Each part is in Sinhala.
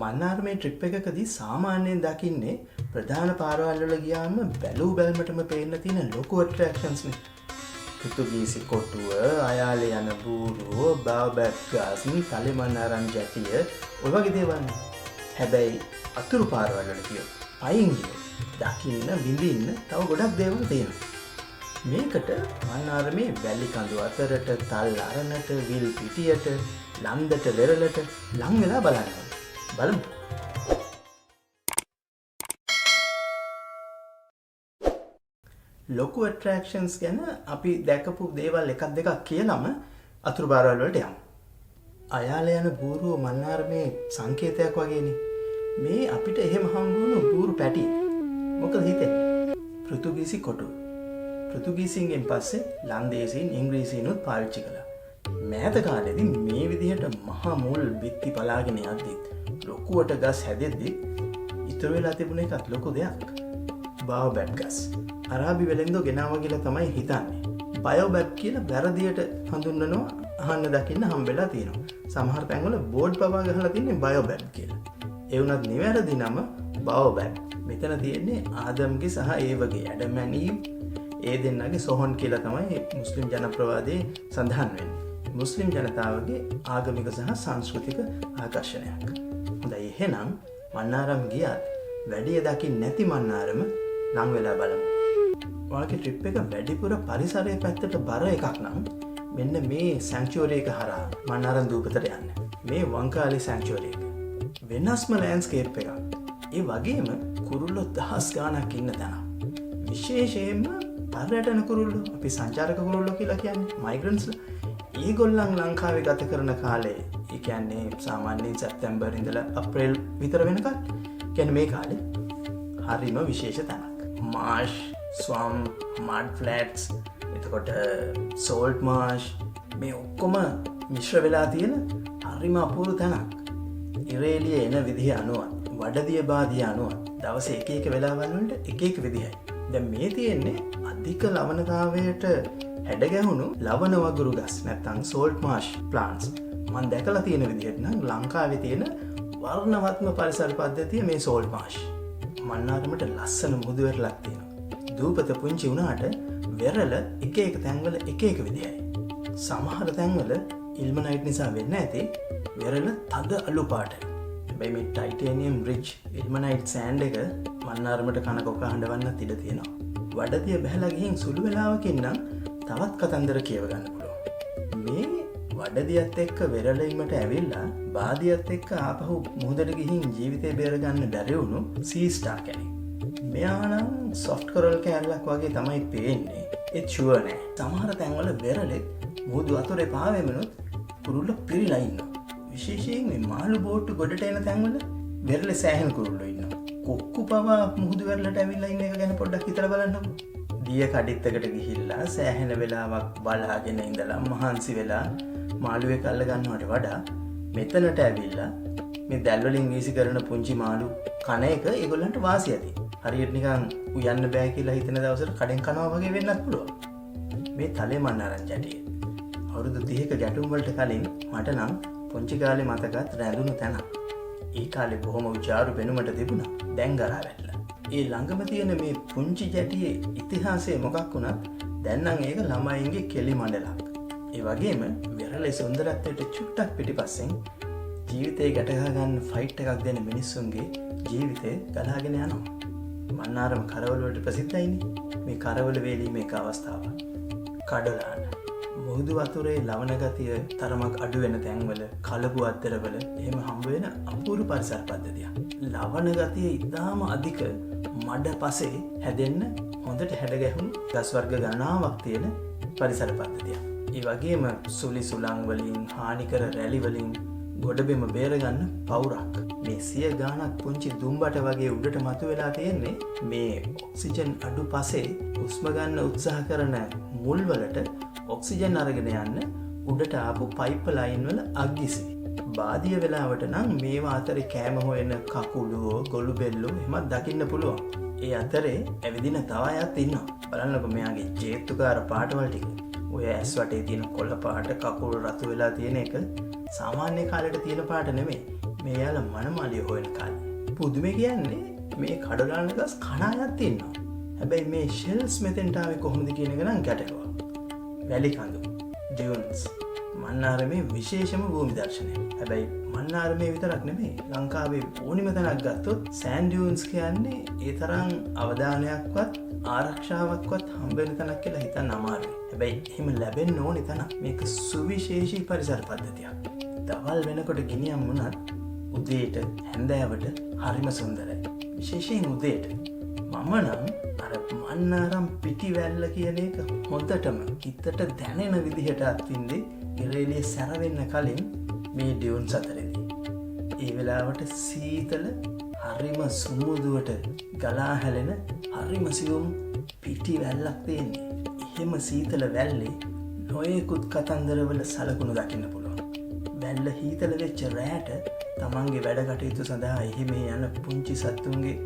මන්නාර මේ ට්‍රිප් එකකදී සාමාන්‍යයෙන් දකින්නේ ප්‍රධාන පාරවල් වල ගියාම බැලූ බැල්මටම පේන්න තියෙන ලොකු ඇට්‍රැක්ෂන්ස් නේ. පෘතුගීසි කොටුව, අයාලේ යන බූරුව, බාබැක් ගාසන්, තලිමන්නාරම් ජැටිය, ඔය වගේ දේවල් නේ. හැබැයි අතුරු පාරවල් වල කියොත් පයින් ගියොත් දකින්න විඳින්න තව ගොඩක් දේවල් තියෙනවා. මේකට මන්නාර මේ වැලි කඳු අතරට, තල් අරණට, විල් පිටියට, ලන්දට වෙරළට ලං වෙලා බලන්න. බලමු. ලොකු ඇට්‍රැක්ෂන්ස් ගැන අපි දැකපු දේවල් එකක් දෙකක් කියලාම අතුරු පාරවල් වලට යමු. අයාලේ යන බූරුව මන්නාර මේ සංකේතයක් වගේනේ. මේ අපිට එහෙම හම්බුණු බූරු පැටි. මොකද හිතෙන්නේ? පෘතුගීසි කොටුව. පෘතුගීසින්ගෙන් පස්සේ ලන්දේසීන් ඉංග්‍රීසීනුත් පාවිච්චි කළා. මෑත කාලෙදී මේ විදිහට මහා මුල් බිත්ති පලාගෙන යද්දිත් ලොකුවට ගස් හැදෙද්දි ඉතුරු වෙලා තිබුණ එකත් ලොකු දෙයක්. බාවබැබ් ගස්. අරාබි වෙලෙන්දෝ ගෙනාවා කියලා තමයි හිතන්නේ. බයෝබැබ් කියලා වැරදියට හඳුන්වනවා අහන්න දකින්න හම්බෙලා තියෙනවා. සමහර තැන්වල බෝඩ් පවා ගහලා තින්නේ බයෝබැබ් කියලා. ඒ වුණත් නිවැරදි නම බාවබැබ්. මෙතන තියෙන්නේ ආදම්ගේ සහ ඒවගේ ඇඩම් ඇන් ඊව් ඒ දෙන්නගේ සොහොන් කියලා තමයි මුස්ලිම් ජනප්‍රවාදයේ සඳහන් වෙන්නේ. මුස්ලිම් ජනතාවගේ ආගමික සහ සංස්කෘතික ආකර්ෂණයක්. හොඳයි එහෙනම් මන්නාරම් ගියත් වැඩිය දකින්න නැති මන්නාරම ලං වෙලා බලමු. ඔයාගේ ට්‍රිප් එක වැඩිපුර පරිසරයේ පැත්තට බර එකක් නම් මෙන්න මේ සැන්ක්චුවරි එක හරහා මන්නාරම් දූපතට යන්න. මේ වංකාලි සැන්ක්චුවරි එක. වෙනස්ම ලෑන්ඩ්ස්කේප් එකක්. ඒ වගේම කුරුල්ලෝ දහස් ගාණක් ඉන්න තැන. විශේෂයෙන්ම පර්යටන කුරුල්ලෝ, අපි සංචාරක කුරුල්ලෝ කියලා කියන්නේ මයිග්‍රන්ට්ස්ලා. ඒගොල්ලන් ලංකාවේ ගත කරන කාලේ, ඒ කියන්නේ සාමාන්‍යයෙන් සැප්තැම්බර් ඉඳලා අප්‍රේල් විතර වෙනකන්, කියන්නේ මේ කාලේ හරිම විශේෂ තැනක්. මාර්ෂ්, ස්වම්, මඩ් ෆ්ලැට්ස්, එතකොට සෝල්ට් මාර්ෂ්, මේ ඔක්කොම මිශ්‍ර වෙලා තියෙන හරිම අපූර්ව තැනක්. ඉරේලිය එන විදිහ අනුව, වඩදිය බාදිය අනුව දවසේ එක එක වෙලාවල් වලට එක එක විදිහයි. දැන් මේ තියෙන්නේ අධික ලවණතාවයට හැඩගැහුණු ලවණ වගුරු ගස්, නැත්නම් සෝල්ට් මාර්ෂ් ප්ලාන්ට්ස්. මම දැකලා තියෙන විදිහට නම් ලංකාවේ තියෙන වර්ණවත්ම පරිසර පද්ධතිය මේ සෝල්ට් මාර්ෂ්. මන්නාරමට ලස්සන මුහුදු වෙරළක් තියෙනවා. දූපත පුංචි වුණාට වෙරළ එක එක තැන්වල එක එක විදිහයි. සමහර තැන්වල ඉල්මනයිට් නිසා වෙන්න ඇති වෙරළ තද අලු පාටයි. හැබැයි මේ ටයිටේනියම් රිච් ඉල්මනයිට් සෑන්ඩ් එක මන්නාරමට කන කොක හඬවන්නත් ඉඩ තියෙනවා. වඩදිය බැහැලා ගිහින් සුළු වෙලාවකින් නම් තවත් කතන්දර කියව ගන්න පුළුවන්. මේ වඩදියත් එක්ක වෙරළීමට ඇවිල්ලා බාදියත් එක්ක ආපහු මුහුදට ගිහින් ජීවිතේ බේරගන්න බැරි වුණු සී ස්ටාර් කෙනෙක්. මෙයා නම් සොෆ්ට් කොරල් කෑල්ලක් වගේ තමයි පේන්නේ. ඒත් ෂුවර් නෑ. සමහර තැන්වල වෙරළෙත් මුහුදු වතුරේ පාවෙමනොත් කුරුල්ලෝ පිරීලා ඉන්නවා. විශේෂයෙන් මේ මාළු බෝට්ටු ගොඩට එන තැන්වල වෙරළේ සෑහෙන කුරුල්ලෝ ඉන්නවා. කොක්කු පවා මුහුදු වෙරළට ඇවිල්ලා ඉන්න එක ගැන පොඩ්ඩක් හිතලා බලන්නකෝ. දිය කඩਿੱත්තකට ගිහිල්ලා සෑහෙන වෙලාවක් බලාගෙන ඉඳලා මහන්සි වෙලා මාළුවෙක් අල්ල ගන්නවට වඩා මෙතනට ඇවිල්ලා මේ දැල් වලින් වීසි කරන පුංචි මාළු කන එක ඒගොල්ලන්ට වාසිය ඇති. හරියට නිකන් උයන්න බෑ කියලා හිතන දවසට කඩෙන් කනවා වගේ වෙන්නත් පුළුවන්. මේ තලිමන්නාරම් ජැටිය. අවුරුදු 30ක ගැටුම් වලට කලින් මට නම් පුංචි කාලේ මතකත් රැඳුණු තැනක්. ඒ කාලේ බොහොම උචාරු පෙනුමට තිබුණා. දැන් ගරා වැටලා. ඒ ළඟම තියෙන මේ පුංචි ජැටියේ ඉතිහාසය මොකක් වුණත් දැන් නම් ඒක ළමයින්ගේ කෙලි මණ්ඩලක්. ඒ වගේම වෙරළේ සුන්දරත්වයට චුට්ටක් පිටිපස්සෙන් ජීවිතේ ගැට ගන්න ෆයිට් එකක් දෙන මිනිස්සුන්ගේ ජීවිතේ ගලාගෙන යනවා. මන්නාරම කරවල වලට ප්‍රසිද්ධයිනේ. මේ කරවල වේලීමේ එක අවස්ථාවක්. කඩලාන මුහුදු වතුරේ ලවණ ගතිය තරමක් අඩු වෙන තැන්වල, කලබු අතරවල එහෙම හම්බ වෙන අපූර්ව පරිසර පද්ධතියක්. ලවණ ගතිය ඉතාම අධික මඩ පසේ හැදෙන්න හොඳට හැඩගැහුණු ගස් වර්ග ගණනාවක් තියෙන පරිසර පද්ධතියක්. ඒ වගේම සුලි සුළං වලින්, හානිකර රැලි වලින් ගොඩබිම බේරගන්න පවුරක්. මේ 100 ගාණක් පුංචි දුම්බට වගේ උඩට මතුවලා තියෙන්නේ මේ ඔක්සිජන් අඩු පසේ හුස්ම ගන්න උත්සාහ කරන මුල් වලට ඔක්සිජන් අරගෙන යන්න උඩට ආපු පයිප් ලයින් වල අග්ගිසි. බාදිය වෙලාවට නම් මේවා අතරේ කෑම හොයන කකුලෝ, ගොළු බෙල්ලෝ එහෙමත් දකින්න පුළුවන්. ඒ අතරේ ඇවිදින තව අයත් ඉන්නවා. බලන්නකො මෙයාගේ ජේතුකාර පාටවල් ටික. ඔය ඇස් වටේ තියෙන කොළ පාට, කකුල් රතු වෙලා තියෙන එක සාමාන්‍ය කාලෙට තියෙන පාට නෙමෙයි. මේ යාලා මනමාලිය හොයන කාලේ. පුදුමේ කියන්නේ මේ කඩලාන ගස් කන අයත් තියෙනවා. හැබැයි මේ ෂෙල්ස් මෙතෙන්ට ආවේ කොහොමද කියන එක නම් ගැටලුවක්. වැලි කඳු, ඩියුන්ස්, මන්නාරමේ විශේෂම භූමි දර්ශනය. හැබැයි මන්නාරමේ විතරක් නෙමෙයි, ලංකාවේ ඕනිම තැනක් ගත්තොත් සෑන්ඩ් ඩියුන්ස් කියන්නේ ඒ තරම් අවධානයක්වත් ආරක්ෂාවක්වත් හම්බ වෙන තැනක් කියලා හිතන්න අමාරුයි. හැබැයි එහෙම ලැබෙන්න ඕනේ තැනක්. මේක සුවිශේෂී පරිසර පද්ධතියක්. දවල් වෙනකොට ගෙනියම් වුණත් උදේට හැන්දෑවට හරිම සුන්දරයි. විශේෂයෙන් උදේට. මම නම් අර මන්නාරම් පිටිවැල්ල කියන එක හොඳටම හිතට දැනෙන විදිහට අත්විඳි ඉරේලිය සැරවෙන්න කලින් මේ ඩියුන්ස් අතරේදී. ඒ වෙලාවට සීතල හරිම සුමුදුවට ගලා හැලෙන හරිම සියුම් පිටිවැල්ලක් තියෙන්නේ. එහෙම සීතල වැල්ලේ නොයෙකුත් කතන්දරවල සලකුණු දකින්න පුළුවන්. වැල්ල හීතල වෙච්ච රැට තමන්ගේ වැඩ කටයුතු සඳහා එහෙම යන පුංචි සත්තුන්ගේ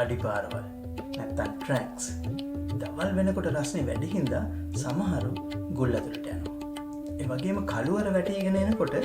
අඩිපාරවල් නැත්තම් ට්‍රැක්ස්. දවල් වෙනකොට රස්නේ වැඩි හින්දා සමහරු ගුල් ඇතුළට යනවා. ඒ වගේම කළුවර වැටීගෙන එනකොට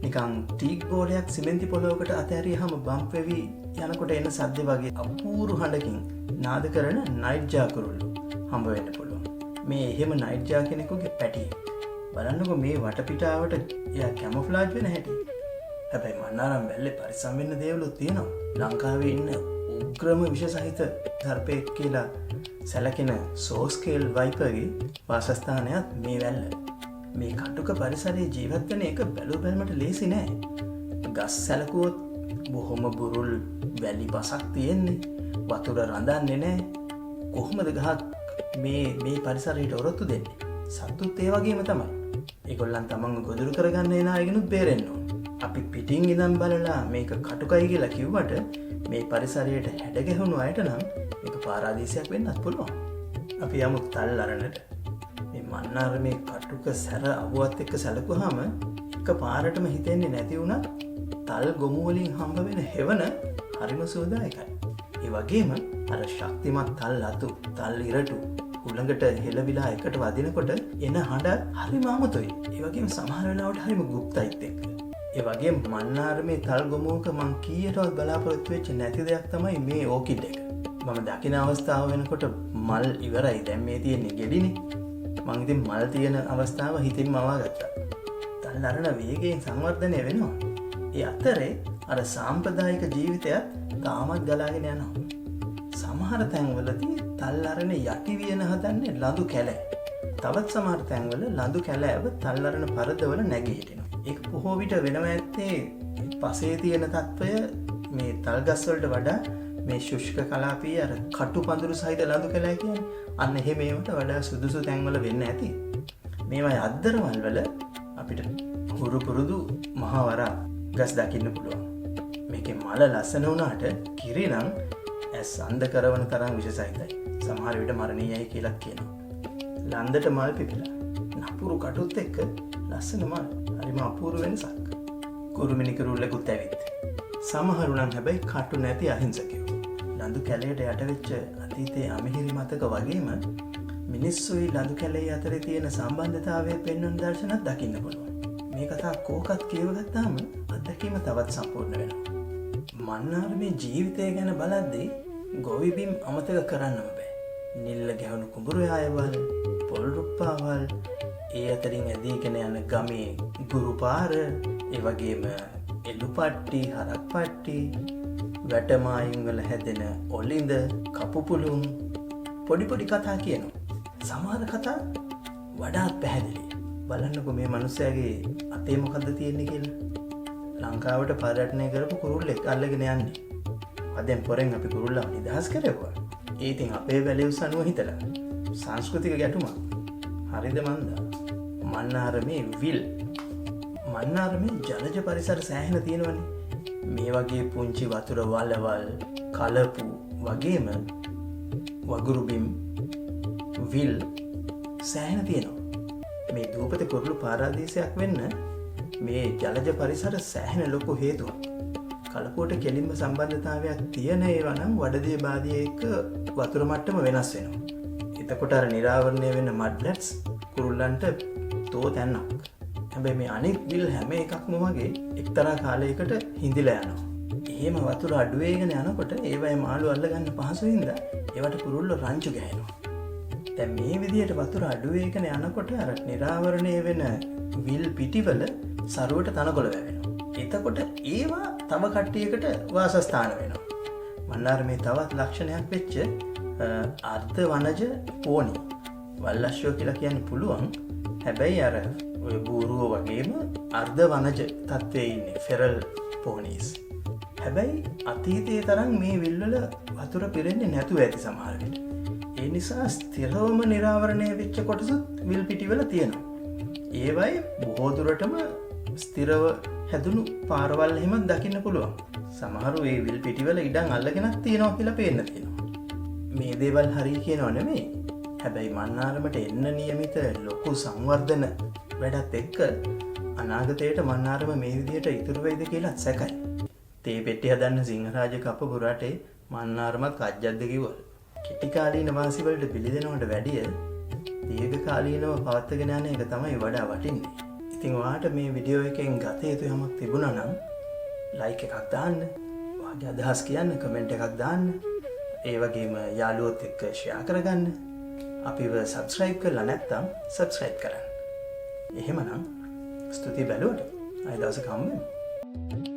නිකන් ටීක් බෝලයක් සිමෙන්ති පොළොවකට අතහැරියාම බම්ප් වෙවි යනකොට එන සද්ද වගේ අපූර්ව හඬකින් නාද කරන නයිට් ජා කුරුල්ලෝ හම්බ වෙන්න පුළුවන්. මේ එහෙම නයිට් ජා කෙනෙකුගේ පැටි. බලන්නකෝ මේ වටපිටාවට එයා කැමොෆ්ලාජ් වෙන හැටි. හැබැයි මන්නාරම් වැල්ලේ පරිස්සම් වෙන්න දේවලුත් තියෙනවා. ලංකාවේ ඉන්න උග්‍රම විෂ සහිත සර්පෙක් කියලා සැලකෙන සෝස්කේල් වයිපර්ගේ වාසස්ථානයත් මේ වැල්ල. මේ කටුක පරිසරයේ ජීවත් වෙන එක බැලු බැලමට ලේසි නෑ. ගස් සැලකුවොත් බොහොම බුරුල් වැලි පසක් තියෙන්නේ. වතුර රඳන්නේ නෑ. කොහොමද ගහක් මේ පරිසරයට ඔරොත්තු දෙන්නේ? සත්තුත් ඒ වගේම තමයි. ඒගොල්ලන් තමන්ව ගොදුරු කරගන්න එන අයගෙනුත් බේරෙන්න ඕන. අපි පිටින් ඉඳන් බලලා මේක කටුකයි කියලා කිව්වට මේ පරිසරයට හැඩගැහුණු අයට නම් මේක පාරාදීසයක් වෙන්නත් පුළුවන්. අපි යමු තල් අරණට. මේ මන්නාරමේ කටුක සැර අවුවත් එක්ක සැලකුවාම එක පාරටම හිතෙන්නේ නැති වුණත් තල් ගොමු වලින් හම්බ වෙන හෙවන හරිම සුවදායකයි. ඒ වගේම අර ශක්තිමත් තල් අතු, තල් ඉරටු උලඟට හෙලවිලා එකට වදිනකොට එන හඬ හරිම අමුතුයි. ඒ වගේම සමහර වෙලාවට හරිම গুপ্তයිත් එක්ක. ඒ වගේම මන්නාරමේ තල් ගොමුවක මං කීයටවත් බලාපොරොත්තු වෙච්ච නැති දෙයක් තමයි මේ ඕකිඩ් එක. මම දකින අවස්ථාව වෙනකොට මල් ඉවරයි. දැන් මේ තියෙන්නේ ගෙඩිනේ. මං ඉතින් මල් තියෙන අවස්ථාව හිතින් මවා ගත්තා. තල් අරණ වේගයෙන් සංවර්ධනය වෙනවා. ඒ අතරේ අර සාම්ප්‍රදායික ජීවිතයත් තාමත් ගලාගෙන යනවා. සමහර තැන්වලදී තල් අරණ යටි වියන හදන්නේ ලඳු කැලෑ. තවත් සමහර තැන්වල ලඳු කැලෑව තල් අරණ පරදවල නැගී හිටිනවා. ඒක බොහෝ විට වෙනව ඇත්තේ පසේ තියෙන තත්වය මේ තල් ගස් වලට වඩා මේ ශුෂ්ක කලාපයේ අර කටු පඳුරු සහිත ලඳු කැලෑ කියන්නේ අන්න එහෙම ඒවට වඩා සුදුසු තැන්වල වෙන්න ඇති. මේවා අද්දරවල් වල අපිට හුරු පුරුදු මහවරා ගස් දකින්න පුළුවන්. මේකේ මල ලස්සන වුණාට කිරි නම් ඇස් අන්ධ කරවන තරම් විශේෂයිතයි. සමහර විට මරණීයයි කියලා කියනවා. ලන්දට මල් පිපිලා නපුරු කටුත් එක්ක ලස්සන මල් හරිම අපූර්ව වෙනසක්. කුරුමිනි කුරුල්ලෙකුත් ඇවිත්. සමහරු නම් හැබැයි කටු නැති අහිංසකයෝ. ලඳු කැලයට යට වෙච්ච අතීතයේ අමිහිරි මතක වගේම මිනිස්සුයි ලඳු කැලේ අතරේ තියෙන සම්බන්ධතාවය පෙන්වන දර්ශනත් දකින්න පුළුවන්. මේ කතා කෝකත් කියවගත්තාම අත්දැකීම තවත් සම්පූර්ණ වෙනවා. මන්නාරමේ ජීවිතය ගැන බලද්දී ගොවිබිම් අමතක කරන්නම බෑ. නිල්ල ගැහුණු කුඹුරු යායවල්, පොල් රුප්පාවල්, ඒ අතරින් ඇදීගෙන යන ගමේ ගුරු පාර, ඒ වගේම එළු පට්ටි, හරක් පට්ටි, වැටමායින් වල හැදෙන ඔලිඳ, කපුපුළුම් පොඩි පොඩි කතා කියනවා. සමහර කතා වඩාත් පැහැදිලි. බලන්නකො මේ මිනිස්සයාගේ අතේ මොකද්ද තියෙන්නේ කියලා. ලංකාවට පර්යටනය කරපු කුරුල්ලෙක් අල්ලගෙන යන්නේ. අදෙන් පොරෙන් අපි කුරුල්ලා නිදහස් කරේවා. ඒ ඉතින් අපේ වැලියුස් අනුව හිතලා සංස්කෘතික ගැටුමක්. හරිද මන්දා? මන්නාරමේ විල්. මන්නාරමේ ජලජ පරිසර සෑහෙන තියෙනවනේ. මේ වගේ පුංචි වතුර වලවල්, කලපු වගේම වගුරුබිම්, විල් සෑහෙන තියෙනවා. මේ දූපත කුරුළු පාරාදීසයක් වෙන්න මේ ජලජ පරිසර සෑහෙන ලොකු හේතුවක්. කලපුවට කෙලින්ම සම්බන්ධතාවයක් තියෙන ඒවා නම් වඩදිය බාදිය එක්ක වතුර මට්ටම වෙනස් වෙනවා. එතකොට අර නිරාවරණය වෙන මඩ්ලට්ස් කුරුල්ලන්ට තෝ තැන්නක්. හැබැයි මේ අනෙක් විල් හැම එකක්ම වගේ එක්තරා කාලයකට හිඳිලා යනවා. එහෙම වතුර අඩු වෙගෙන යනකොට ඒවයි මාළු අල්ලගන්න පහසු හින්දා ඒවට කුරුල්ලෝ රංචු ගහනවා. දැන් මේ විදිහට වතුර අඩු වෙගෙන යනකොට අර නිරාවරණය වෙන විල් පිටිවල සරුවට තනකොළ වැවෙනවා. එතකොට ඒවා තව කට්ටියකට වාසස්ථාන වෙනවා. මන්නාරමේ තවත් ලක්ෂණයක් වෙච්ච අර්ධ වනජ පෝනි වල්ලශ්ව කියලා කියන්න පුළුවන්. හැබැයි අර ඔය බූරුව වගේම අර්ධ වනජ තත්ත්වයේ ඉන්නේ ෆෙරල් පෝනීස්. හැබැයි අතීතයේ තරම් මේ විල්වල වතුර පිරෙන්නේ නැතුව ඇති සමහර විට. ඒ නිසා ස්ථිරවම නිරාවරණය වෙච්ච කොටසුත් විල් පිටිවල තියෙනවා. ඒවයි බොහෝ දුරටම ස්ථිරව හැදුණු පාරවල් එහෙම දකින්න පුළුවන්. සමහරු ඒ විල් පිටිවල ඉඩම් අල්ලගෙනත් තියෙනවා කියලා පේන්න තියෙනවා. මේ දේවල් හරි කියනව නෙමෙයි. හැබැයි මන්නාරමට එන්න නියමිත ලොකු සංවර්ධන වැඩත් එක්ක අනාගතයට මන්නාරම මේ විදිහට ඉතුරු වෙයිද කියලා සැකයි. තේ පෙට්ටි හදන්න සිංහරාජ කපපු රටේ මන්නාරමත් කජ්ජක්ද කිව්වලු. කෙටි කාලීන වාසි වලට පිළිදෙනවට වැඩිය දීර්ඝ කාලීනව පවත්වාගෙන යන එක තමයි වඩා වටින්නේ. ඉතින් ඔයාට මේ වීඩියෝ එකෙන් ගත යුතු යමක් තිබුණා නම් ලයික් එකක් දාන්න, ඔයාගේ අදහස් කියන්න කමෙන්ට් එකක් දාන්න. ඒ වගේම යාළුවොත් එක්ක ෂෙයා කරගන්න. අපිව සබ්ස්ක්‍රයිබ් කරලා නැත්නම් සබ්ස්ක්‍රයිබ් කරන්න. එහෙමනම් ස්තුතියි බැලුවට. ආයෙ දවසක හම්බෙමු.